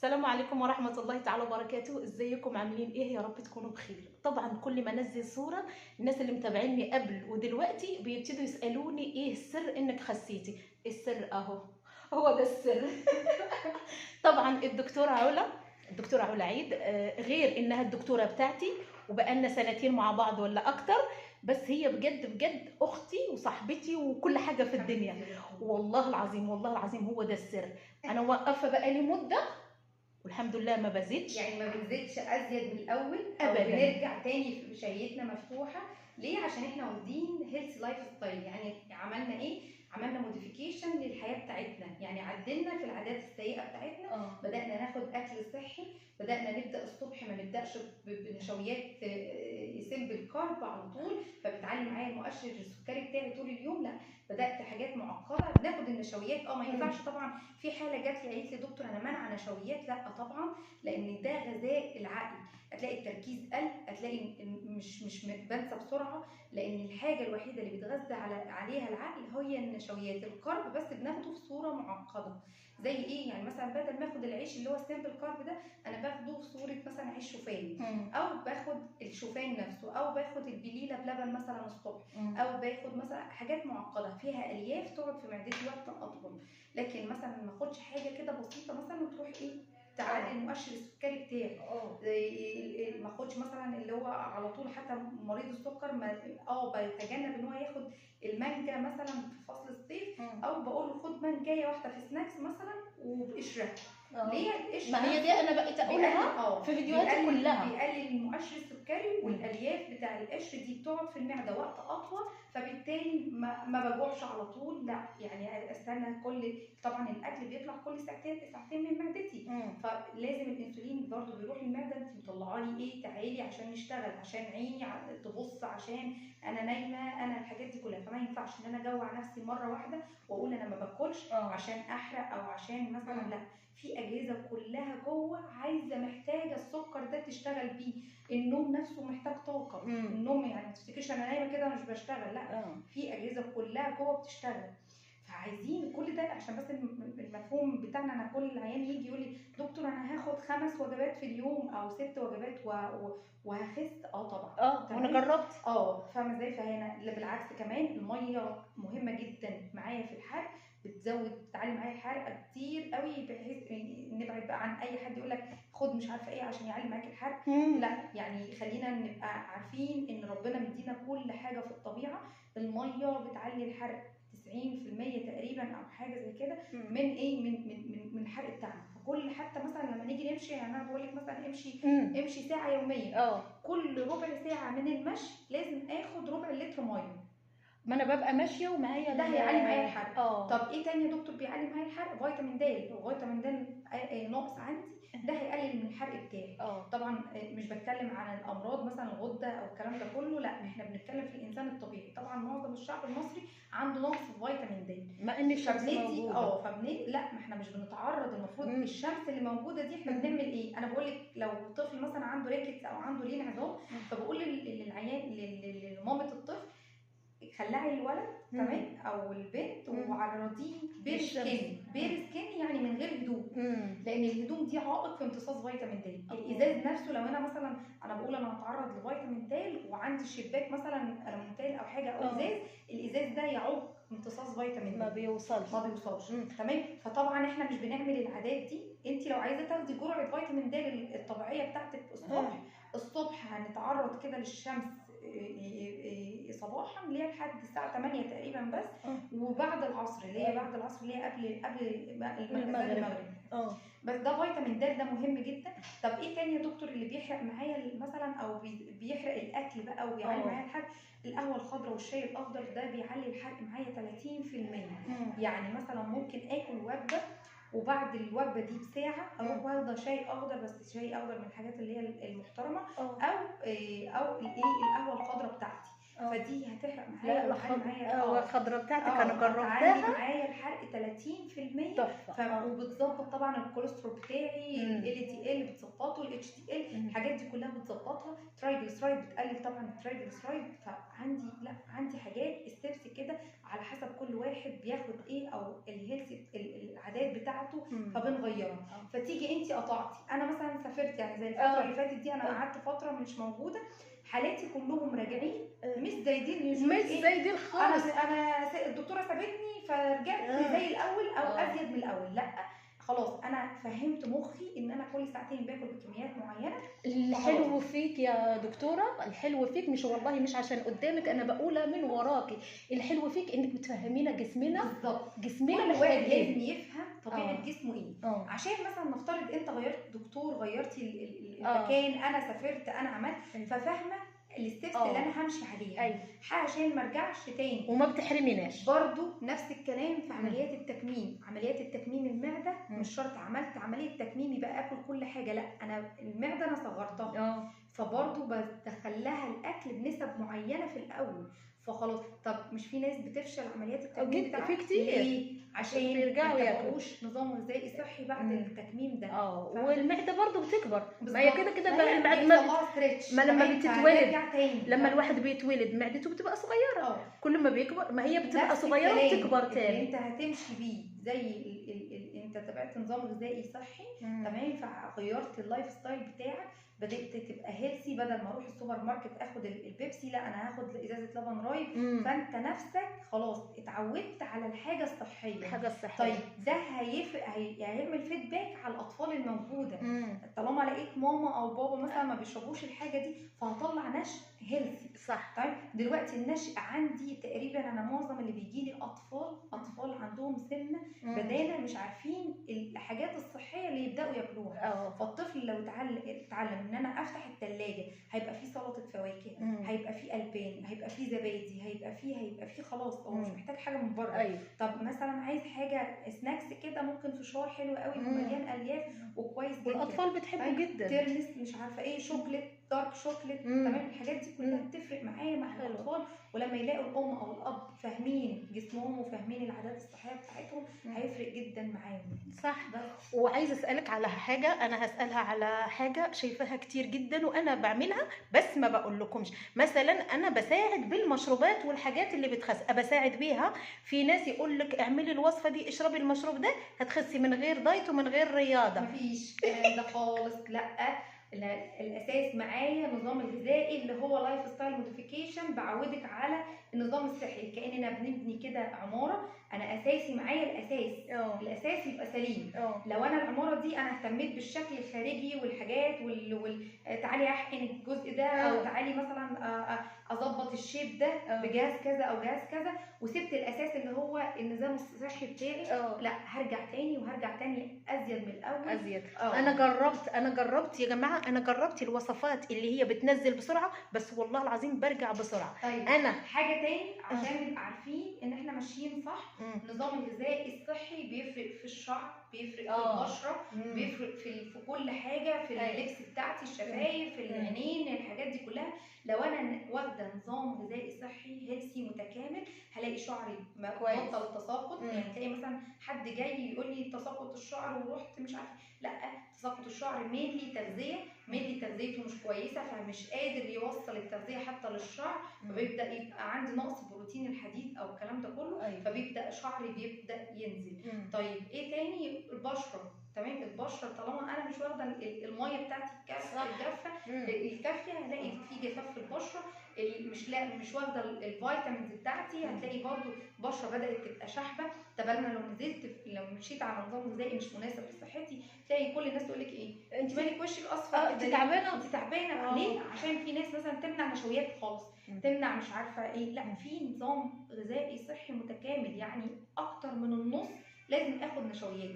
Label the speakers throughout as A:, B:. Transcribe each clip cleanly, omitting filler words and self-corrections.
A: السلام عليكم ورحمة الله تعالى وبركاته. ازيكم عاملين ايه؟ يا رب تكونوا بخير. طبعا كل ما انزل صورة الناس اللي متابعيني قبل ودلوقتي بيبتدوا يسألوني ايه السر انك خسيتي. السر اهو، هو ده السر. طبعا الدكتورة علا عيد، غير انها الدكتورة بتاعتي وبقالنا سنتين مع بعض ولا اكتر، بس هي بجد بجد اختي وصاحبتي وكل حاجة في الدنيا. والله العظيم والله العظيم هو ده السر. انا واقفة بقالي مدة والحمد لله ما بزيدش،
B: يعني ما بنزيدش ازيد من الاول او
A: ابدا.
B: بنرجع تاني في شهيتنا مفتوحه. ليه؟ عشان احنا واخدين هيلث لايف ستايل. يعني عملنا ايه؟ عملنا موديفيكيشن للحياه بتاعتنا، يعني عدلنا في العادات السيئه بتاعتنا. بدانا ناخد اكل صحي، بدانا نبدا الصبح ما نبداش بنشويات سيمبل كارب على طول فبتعلي معايا المؤشر السكري بتاعي طول اليوم. لا، بدات حاجات معقده بناخد النشويات. ما ينفعش طبعا. في حاله جات لي قالت لي دكتور انا منع نشويات. لا طبعا، لان ده غذاء العقل. هتلاقي التركيز قل، هتلاقي مش بنسى بسرعه، لان الحاجه الوحيده اللي بيتغذى عليها العقل هي النشويات. الكارب بس بناخده في صوره معقده. زي ايه؟ يعني مثلا بدل ما اخد العيش اللي هو السيمبل كارب ده، انا باخده في صوره مثلا عيش شوفان، او باخد الشوفان نفسه، او باخد البليله بلبن مثلا الصبح، او باخد مثلا حاجات معقده فيها الياف تقعد في معدتي وقت اطول. لكن مثلا ما اخدش حاجه كده بسيطه مثلا وتروح ايه تعلي المؤشر السكري بتاعي. ما اخدش مثلا اللي هو على طول. حتى مريض السكر ما بيتجنب ان هو ياخد المانجا مثلا في فصل الصيف، او بقول له خد مانجايه واحده في سناكس مثلا وبقشرها. ليه القشر؟
A: ما هي دي انا بقيت اقولها في فيديوهاتي كلها.
B: بيقلل المؤشر السكري، والالياف بتاع القشر دي بتقعد في المعده وقت اطول، فبالتالي ما بجوعش على طول. لا يعني استنى طبعا الاكل بيطلع كل ساعتين من معدتي، فلازم الانسولين برضو بيروح المعده. انت مطلعه لي ايه؟ تعالي عشان نشتغل، عشان عيني تبص، عشان انا نايمه، انا الحاجات دي كلها. فما ينفعش ان انا اجوع نفسي مره واحده واقول انا ما باكلش عشان احرق او عشان مثلا. لا، في اجهزه كلها جوه محتاجه السكر ده تشتغل بيه. النوم نفسه محتاج طاقه. النوم يعني ما تفتكرش انا نايمه كده مش بشتغل. لا، في اجهزه كلها جوه بتشتغل. فعايزين كل ده عشان بس المفهوم بتاعنا. انا كل العيان يجي يقول لي دكتور انا هاخد 5 وجبات في اليوم او 6 وجبات وهخس. طبعا
A: وانا جربت.
B: فاهمه ازاي؟ فهنا بالعكس كمان الميه مهمه جدا معايا في الحرق. بتعلي معايا الحرق كتير قوي، بحيث نبعد بقى عن اي حد يقول لك خد مش عارفه ايه عشان يعلي معاك الحرق. لا، يعني خلينا نبقى عارفين ان ربنا مدينا كل حاجه في الطبيعه. الميه بتعلي الحرق 90% تقريبا او حاجه زي كده من ايه، من الحرق بتاعنا. فكل حتى مثلا لما نيجي نمشي، يعني انا بقول لك مثلا امشي ساعه يوميا. كل ربع ساعه من المشي لازم اخد ربع لتر ميه.
A: ما انا ببقى ماشيه ومعايا
B: ده هيعلي معايا الحرق. طب ايه تاني يا دكتور بيعلي معايا الحرق؟ فيتامين د. لو فيتامين د ناقص عندي ده هيقلل من الحرق بتاعي. طبعا مش بتكلم عن الامراض مثلا الغده او الكلام ده كله، لا احنا بنتكلم في الانسان الطبيعي. طبعا معظم الشعب المصري عنده نقص في فيتامين د،
A: ما ان الشمس موجوده.
B: لا، ما احنا مش بنتعرض. المفروض الشمس اللي موجوده دي احنا بنعمل ايه؟ انا بقول لك لو طفل مثلا عنده ريكتس او عنده لين عظام، فبقول للعيان لمامه الطفل خلعي الولد تمام او البنت وعرضيه بير سكين يعني من غير هدوم. لان الهدوم دي عائق في امتصاص فيتامين د. الازاز نفسه لو انا مثلا انا هتعرض لفيتامين د وعندي شباك مثلا المونتال او حاجه او ازاز، الازاز ده يعوق امتصاص فيتامين د،
A: ما بيوصلش.
B: تمام. فطبعا احنا مش بنعمل العادات دي. انت لو عايزه تاخدي جرعه فيتامين د الطبيعيه بتاعتك الصبح هنتعرض كده للشمس صباحا اللي هي لحد الساعه 8 تقريبا بس، وبعد العصر اللي هي قبل المغرب. بس ده فيتامين د ده مهم جدا. طب ايه تاني يا دكتور اللي بيحرق معايا مثلا او بيحرق الاكل بقى وبيعلي معايا الحرق؟ القهوه الخضراء والشاي الاخضر ده بيعلي الحرق معايا 30%. يعني مثلا ممكن اكل وجبه وبعد الوجبه دي بساعه اروح واخده شاي اخضر، بس شاي اخضر من الحاجات اللي هي المحترمه، او القهوه الخضراء بتاعتي. فدي هتحرق معايا.
A: القهوه الخضراء بتاعتك انا جربتها،
B: هتعلي معايا الحرق 30%. وبتظبط طبعا الكوليسترول بتاعي، ال تي ال بتظبطه، الاتش تي ال الحاجات دي كلها بتظبطها. ترايجليسرايد بتقلل طبعا الترايجليسرايد. فعندي عندي حاجات ستيبس كده على حسب كل واحد بياخد ايه او الهيلث العادات بتاعته فبنغيرها. فتيجي انت قطعتي، انا مثلا سافرت يعني زي الفتره اللي فاتت دي، انا قعدت فتره مش موجوده، حالاتي كلهم راجعين مش زي دي،
A: مش زي دي خالص.
B: انا الدكتوره سابتني فرجعت زي الاول او ازيد من الاول. لا خلاص انا فهمت مخي ان انا كل ساعتين باكل بكميات معينه.
A: الحلو فيك يا دكتوره، الحلو فيك مش والله مش عشان قدامك، انا بقولها من وراكي، الحلو فيك انك بتفهمينا جسمنا
B: بالظبط.
A: جسمنا
B: كل واحد لازم يفهم طبيعه جسمه ايه. عشان مثلا نفترض انت غيرت دكتور، غيرتي المكان، انا سافرت، انا عملت، ففاهمه الستبس اللي انا همشي عليها عشان ما ارجعش تاني
A: وما بتحرميناش.
B: برضو نفس الكلام في عمليات التكميم. عمليات التكميم المعده مش شرط عملت عمليه تكميم يبقى اكل كل حاجه، لا انا المعده انا صغرتها فبرضو بدخل لها الاكل بنسب معينه في الاول. فخلاص طب مش في ناس بتفشل عمليات التكميم بتاعها؟
A: في كتير.
B: ليه؟ عشان
A: بيرجعوا
B: ياكلوا نظام غذائي صحي بعد التكميم ده.
A: والمعده برضو بتكبر، ما هي كده كده بعد
B: ما
A: لما بتتولد، لما الواحد بيتولد معدته بتبقى صغيره. كل ما بيكبر ما هي بتبقى صغيره وبتكبر تاني.
B: انت هتمشي بيه زي انت تبعت نظام غذائي صحي تمام، فغيرت اللايف ستايل بتاعك، بدات تبقى هيلثي، بدل ما اروح السوبر ماركت اخد البيبسي لا انا هاخد ازازه لبن رايب. فانت نفسك خلاص اتعودت على الحاجه الصحيه. طيب ده هيعمل فيدباك على الاطفال الموجوده. طالما لقيت ماما او بابا مثلا ما بيشربوش الحاجه دي فهطلع نشء هيلثي.
A: صح.
B: طيب دلوقتي النشء عندي تقريبا انا معظم اللي بيجي لي اطفال عندهم سمنه بدانه مش عارفين الحاجات الصحيه اللي يبداوا ياكلوها. فالطفل لو اتعلم ان انا افتح الثلاجه هيبقى فيه سلطه فواكه، هيبقى فيه البان، هيبقى فيه زبادي، هيبقى فيه خلاص هو مش محتاج حاجه من بره. طب مثلا عايز حاجه سناكس كده، ممكن فشار حلو قوي ومليان الياف وكويس جدا،
A: والاطفال بتحبه جدا.
B: ترمس مش عارفه ايه، شوكليت دارك شوكليت تمام. الحاجات دي كلها بتفرق معايا مع الاطفال، ولما يلاقوا الام او الاب فاهمين جسمهم وفاهمين العادات الصحيه بتاعتهم هيفرق جدا معاهم.
A: صح. وعايزه اسالك على حاجه، انا هسالها على حاجه شايفاها كتير جدا وانا بعملها بس ما بقول لكمش. مثلا انا بساعد بالمشروبات والحاجات اللي بتخس، بساعد بيها. في ناس يقول لك اعملي الوصفه دي، اشربي المشروب ده هتخسي من غير دايت ومن غير رياضه.
B: مفيش الكلام ده خالص، لا الاساس معايا النظام الغذائي اللي هو لايف ستايل موديفيكيشن، بعودك على النظام الصحي كاننا بنبني كده عماره. انا اساسي معايا الاساس يبقى سليم. لو انا العماره دي انا اهتميت بالشكل الخارجي والحاجات تعالي احقن الجزء ده او تعالي مثلا اظبط الشيب ده بجهاز كذا او جهاز كذا، وسبت الاساس اللي هو النظام الصحي بتاعي، لا هرجع تاني ازيد من الاول.
A: انا جربت يا جماعه، انا جربت الوصفات اللي هي بتنزل بسرعه، بس والله العظيم برجع بسرعه.
B: طيب انا حاجه تاني عشان نبقى عارفين ان احنا ماشيين صح. النظام الغذائي الصحي بيفرق في الشعر، بيفرق في البشره، بيفرق في كل حاجه، في اللبس بتاعتي، الشفايف، العينين، الحاجات دي كلها. لو انا واخده نظام غذائي صحي هيلثي متكامل هلاقي شعري بطل تساقط. يعني تلاقي مثلا حد جاي يقول لي تساقط الشعر ورحت مش عارفه، لا تساقط الشعر مينلي تغذيته مش كويسه، فمش قادر يوصل التغذيه حتى للشعر، فبيبدا يبقى عندي نقص بروتين الحديد او الكلام ده كله، فبيبدا شعري بيبدا ينزل. طيب ايه تاني؟ البشره. تمام، البشره طالما انا مش واخده الميه بتاعتي الكافيه هلاقي في جفاف في البشره. مش واخده الفيتامينز بتاعتي هتلاقي برضو البشره بدات تبقى شحبه. طب انا لو مشيت على نظام غذائي مش مناسب لصحتي تلاقي كل الناس تقول لك ايه انت مالك وشك اصفر
A: انت تعبانه.
B: ليه؟ عشان في ناس مثلا تمنع نشويات خالص، تمنع مش عارفه ايه. لا في نظام غذائي صحي متكامل، يعني اكتر من النص لازم اخد نشويات.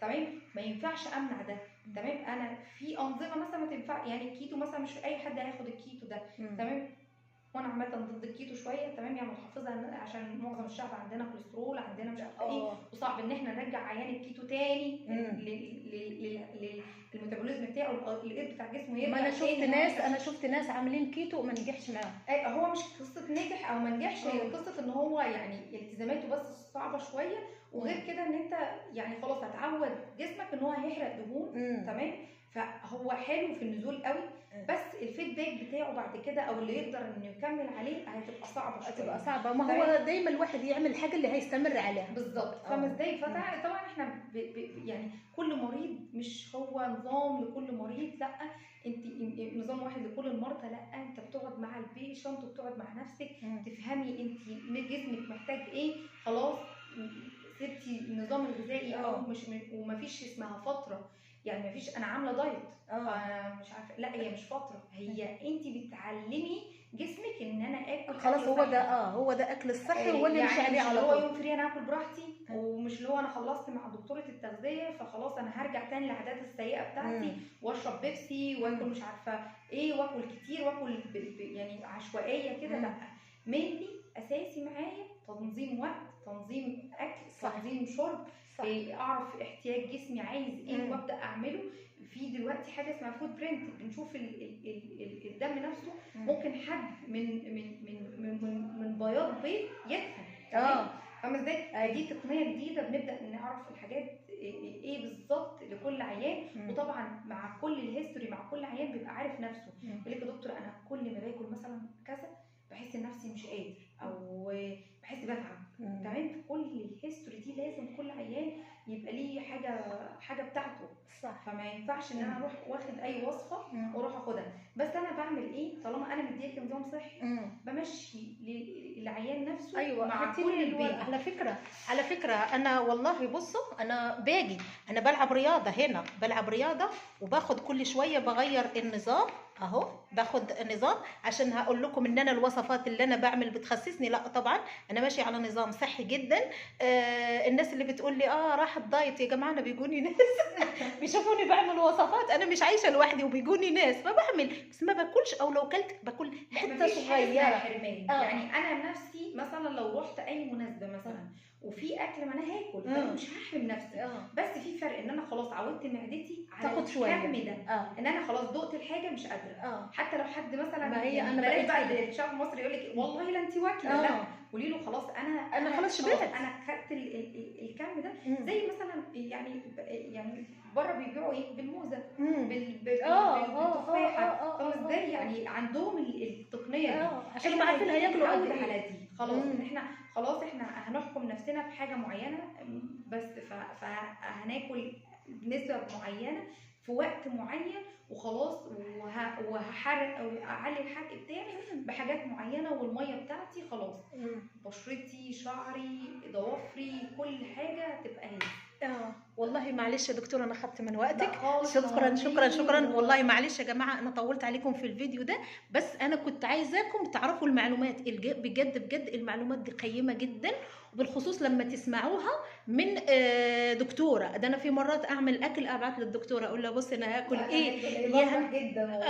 B: تمام، ما ينفعش امنع ده. تمام، انا في انظمه مثلا ما تنفع، يعني الكيتو مثلا مش اي حد هياخد الكيتو ده. تمام، وانا عامه ضد الكيتو شويه. تمام، يعني متحفظه عشان معظم الشعب عندنا كوليسترول، عندنا مش عارفه ايه، وصعب ان احنا نرجع عيان الكيتو تاني للميتابوليزم بتاعه الايد بتاع جسمه يرجع.
A: ما انا شفت ناس عاملين كيتو وما نجحش معاهم.
B: هو مش قصه نجح او ما نجحش، هي قصه ان هو يعني التزاماته بس صعبه شويه، وغير كده ان انت يعني خلاص هتعود جسمك ان هو هيحرق دهون. تمام. فهو حلو في النزول قوي، بس الفيدباك بتاعه بعد كده او اللي يقدر انه يكمل عليه هتبقى صعبه شويه.
A: هتبقى صعبه، ما هو دايما الواحد يعمل الحاجه اللي هيستمر عليها.
B: بالظبط. فاهمه ازاي؟ فطبعا احنا يعني كل مريض مش هو نظام لكل مريض، لا انت نظام واحد لكل المرضى، لا انت بتقعد مع البيشنت وبتقعد مع نفسك تفهمي انت جسمك محتاج ايه. خلاص سبتي النظام الغذائي او مش ومفيش اسمها فتره، يعني مفيش انا عامله دايت مش عارفه، لا هي مش فتره، هي انت بتعلمي جسمك ان انا اكل
A: خلاص. هو ده اكل الصحي هو اللي
B: يعني
A: مش عليه على طول.
B: هو يوم فري انا اكل براحتي، ومش اللي هو انا خلصت مع دكتوره التغذيه فخلاص انا هرجع تاني للعادات السيئه بتاعتي واشرب بيبسي واكل مش عارفه ايه واكل كتير واكل يعني عشوائيه كده. لا، مينلي اساسي معايا تنظيم وقت، تنظيم اكل، تنظيم شرب، اعرف احتياج جسمي عايز ايه وابدا اعمله. في دلوقتي حاجه اسمها فود برنت، بنشوف الدم نفسه ممكن حد من بياض بيض يدفن. فاهمه ازاي؟ دي تقنيه جديده بنبدا نعرف الحاجات ايه بالظبط لكل عيان. وطبعا مع كل الهيستوري مع كل عيان بيبقى عارف نفسه. يقول لك يا دكتور انا كل ما باكل مثلا كذا بحس ان نفسي مش قادر او بحس بتعب. تمام. كل الهيستوري دي لازم كل عيان يبقى ليه حاجه بتاعته.
A: صح.
B: فما ينفعش ان انا اروح واخد اي وصفه واروح اخدها. بس انا بعمل ايه طالما انا مديك نظام صحي؟ بمشي للعيان نفسه مع كل البيت.
A: على فكره انا والله بصوا انا انا بلعب رياضه هنا، بلعب رياضه وباخد كل شويه بغير النظام اهو، باخد نظام عشان هقول لكم ان انا الوصفات اللي انا بعمل بتخسسني. لا طبعا انا ماشي على نظام صحي جدا. الناس اللي بتقول لي راحت دايت، يا جماعه انا بيجوني ناس بيشوفوني بعمل وصفات، انا مش عايشه لوحدي وبيجوني ناس فبعمل، بس ما باكلش، او لو كلت باكل حته صغيره.
B: يعني انا نفسي مثلا لو رحت اي مناسبه مثلا وفي اكل ما انا هاكل، انا مش هحرم نفسي. بس في فرق ان انا خلاص عودت معدتي على الكم ده، ان انا خلاص دقت الحاجه مش قادره. حتى لو حد مثلا
A: ما هي
B: يعني بلاش بقى الشعب المصري يقول لك والله لا انت واكله، لا قولي له خلاص انا
A: خلاص شبعت،
B: انا خدت الكم ده. زي مثلا يعني بره بيبيعوا ايه بالموزه بالتفاحه. فاهم ازاي؟ يعني عندهم التقنيه دي
A: عشان ما عارفين هياكلوا قد
B: ايه. على دي خلاص ان احنا خلاص احنا هنحكم نفسنا بحاجه معينه بس، فهناكل بنسبه معينه في وقت معين وخلاص، وهحرق او اعلي الحرق بتاعي بحاجات معينه، والميه بتاعتي خلاص بشرتي شعري ضوافري كل حاجه هتبقى هي.
A: والله معلش يا دكتوره انا خدت من وقتك. شكرا والله معلش يا جماعه انا طولت عليكم في الفيديو ده، بس انا كنت عايزاكم تعرفوا المعلومات بجد المعلومات دي قيمه جدا، وبالخصوص لما تسمعوها من دكتوره. ده انا في مرات اعمل اكل ابعت للدكتوره اقول لها بصي انا هاكل ايه
B: جدا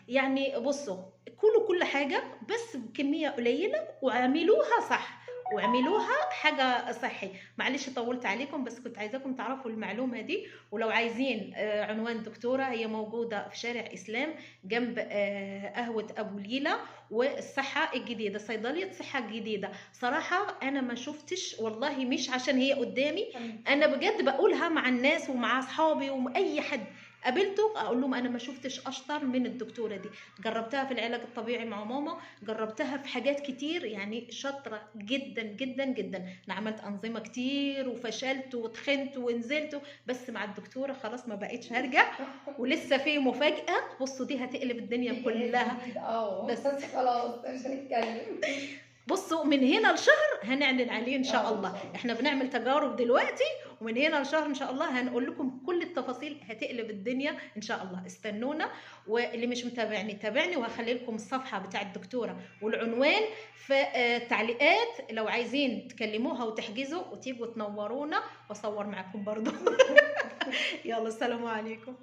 A: يعني بصوا كلوا كل حاجه بس بكميه قليله واعملوها صح واعملوها حاجه صحي. معلش طولت عليكم بس كنت عايزاكم تعرفوا المعلومه دي. ولو عايزين عنوان دكتوره هي موجوده في شارع اسلام جنب قهوه ابو ليلى والصحه الجديده، صيدليه صحه الجديده. صراحه انا ما شفتش والله، مش عشان هي قدامي، انا بجد بقولها مع الناس ومع اصحابي واي حد قابلته اقول لهم انا ما شفتش اشطر من الدكتوره دي. جربتها في العلاج الطبيعي مع ماما، جربتها في حاجات كتير، يعني شاطره جدا جدا جدا. انا عملت انظمه كتير وفشلت وتخنت ونزلت، بس مع الدكتوره خلاص ما بقيتش هرجع. ولسه في مفاجاه، بصوا دي هتقلب الدنيا كلها.
B: بس خلاص مش هنتكلم.
A: بصوا من هنا لشهر هنعلن عليه ان شاء الله. احنا بنعمل تجارب دلوقتي، ومن هنا لشهر ان شاء الله هنقول لكم كل التفاصيل، هتقلب الدنيا ان شاء الله. استنونا، واللي مش متابعني تابعني، وهخلي لكم الصفحه بتاع الدكتوره والعنوان في التعليقات لو عايزين تكلموها وتحجزوا وتيجوا تنورونا واصور معاكم برضو. يلا السلام عليكم.